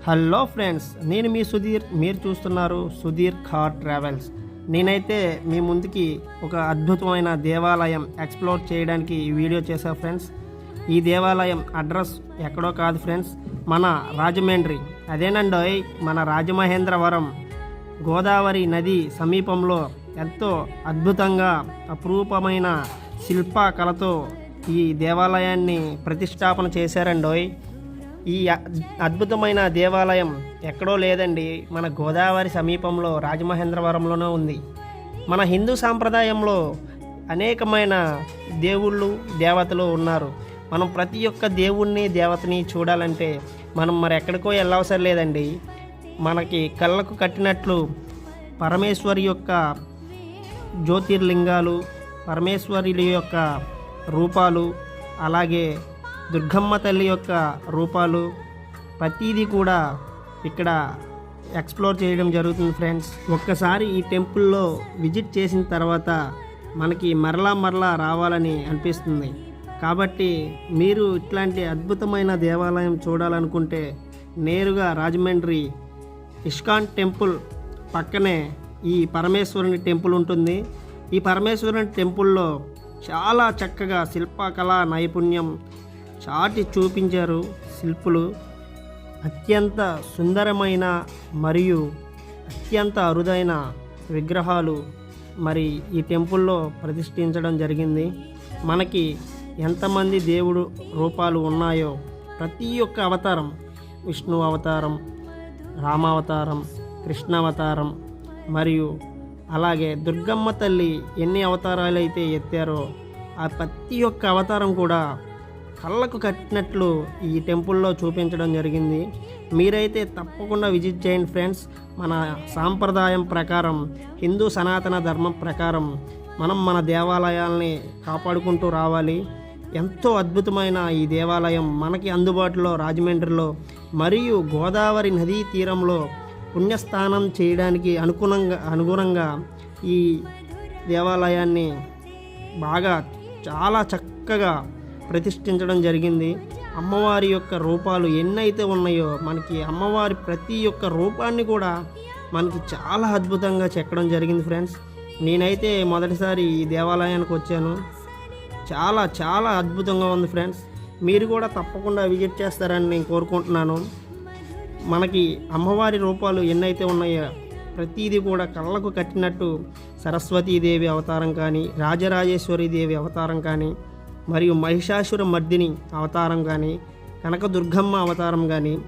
Hello friends, నేను మీ సుధీర్. మీరు చూస్తున్నారు సుధీర్ కార్ ట్రావెల్స్. నేనైతే మీ ముందుకి ఒక అద్భుతమైన దేవాలయం ఎక్స్ప్లోర్ చేయడానికి ఈ వీడియో చేశా ఫ్రెండ్స్. ఈ దేవాలయం అడ్రస్ ఎక్కడో కాదు ఫ్రెండ్స్, మన రాజమండ్రి. అదేనండి, మన రాజమహేంద్రవరం గోదావరి నది సమీపంలో ఎంతో అద్భుతంగా అపురూపమైన శిల్పకళతో ఈ దేవాలయాన్ని ప్రతిష్టాపన చేశారండోయ్. ఈ అద్భుతమైన దేవాలయం ఎక్కడో లేదండి, మన గోదావరి సమీపంలో రాజమహేంద్రవరంలోనే ఉంది. మన హిందూ సాంప్రదాయంలో అనేకమైన దేవుళ్ళు దేవతలు ఉన్నారు. మనం ప్రతి ఒక్క దేవుణ్ణి దేవతని చూడాలంటే మనం మరి ఎక్కడికో వెళ్ళవసరం లేదండి. మనకి కళ్ళకు కట్టినట్లు పరమేశ్వరి యొక్క జ్యోతిర్లింగాలు, పరమేశ్వరి యొక్క రూపాలు, అలాగే దుర్గమ్మ తల్లి యొక్క రూపాలు, ప్రతిదీ కూడా ఇక్కడ ఎక్స్ప్లోర్ చేయడం జరుగుతుంది ఫ్రెండ్స్. ఒక్కసారి ఈ టెంపుల్లో విజిట్ చేసిన తర్వాత మనకి మరలా రావాలని అనిపిస్తుంది. కాబట్టి మీరు ఇట్లాంటి అద్భుతమైన దేవాలయం చూడాలనుకుంటే నేరుగా రాజమండ్రి ఇస్కాన్ టెంపుల్ పక్కనే ఈ పరమేశ్వరుని టెంపుల్ ఉంటుంది. ఈ పరమేశ్వరుని టెంపుల్లో చాలా చక్కగా శిల్పకళా నైపుణ్యం చాటి చూపించారు శిల్పులు. అత్యంత సుందరమైన మరియు అత్యంత అరుదైన విగ్రహాలు మరి ఈ టెంపుల్లో ప్రతిష్ఠించడం జరిగింది. మనకి ఎంతమంది దేవుడు రూపాలు ఉన్నాయో ప్రతి ఒక్క అవతారం, విష్ణు అవతారం, రామావతారం, కృష్ణ అవతారం మరియు అలాగే దుర్గమ్మ తల్లి ఎన్ని అవతారాలు అయితే ఎత్తారో ఆ ప్రతి ఒక్క అవతారం కూడా కళ్ళకు కట్టినట్లు ఈ టెంపుల్లో చూపించడం జరిగింది. మీరైతే తప్పకుండా విజిట్ చేయండి ఫ్రెండ్స్. మన సాంప్రదాయం ప్రకారం, హిందూ సనాతన ధర్మం ప్రకారం మనం మన దేవాలయాల్ని కాపాడుకుంటూ రావాలి. ఎంతో అద్భుతమైన ఈ దేవాలయం మనకి అందుబాటులో రాజమండ్రిలో మరియు గోదావరి నదీ తీరంలో పుణ్యస్థానం చేయడానికి అనుగుణంగా ఈ దేవాలయాన్ని బాగా చాలా చక్కగా ప్రతిష్ఠించడం జరిగింది. అమ్మవారి యొక్క రూపాలు ఎన్నైతే ఉన్నాయో మనకి అమ్మవారి ప్రతి ఒక్క రూపాన్ని కూడా మనకి చాలా అద్భుతంగా చెక్కడం జరిగింది ఫ్రెండ్స్. నేనైతే మొదటిసారి ఈ దేవాలయానికి వచ్చాను. చాలా చాలా అద్భుతంగా ఉంది ఫ్రెండ్స్. మీరు కూడా తప్పకుండా విజిట్ చేస్తారని నేను కోరుకుంటున్నాను. మనకి అమ్మవారి రూపాలు ఎన్నైతే ఉన్నాయో ప్రతిదీ కూడా కళ్ళకు కట్టినట్టు సరస్వతీదేవి అవతారం కానీ, రాజరాజేశ్వరి దేవి అవతారం కానీ, మరియు మహిషాసుర మర్దిని అవతారం కానీ, కనకదుర్గమ్మ అవతారం కానీ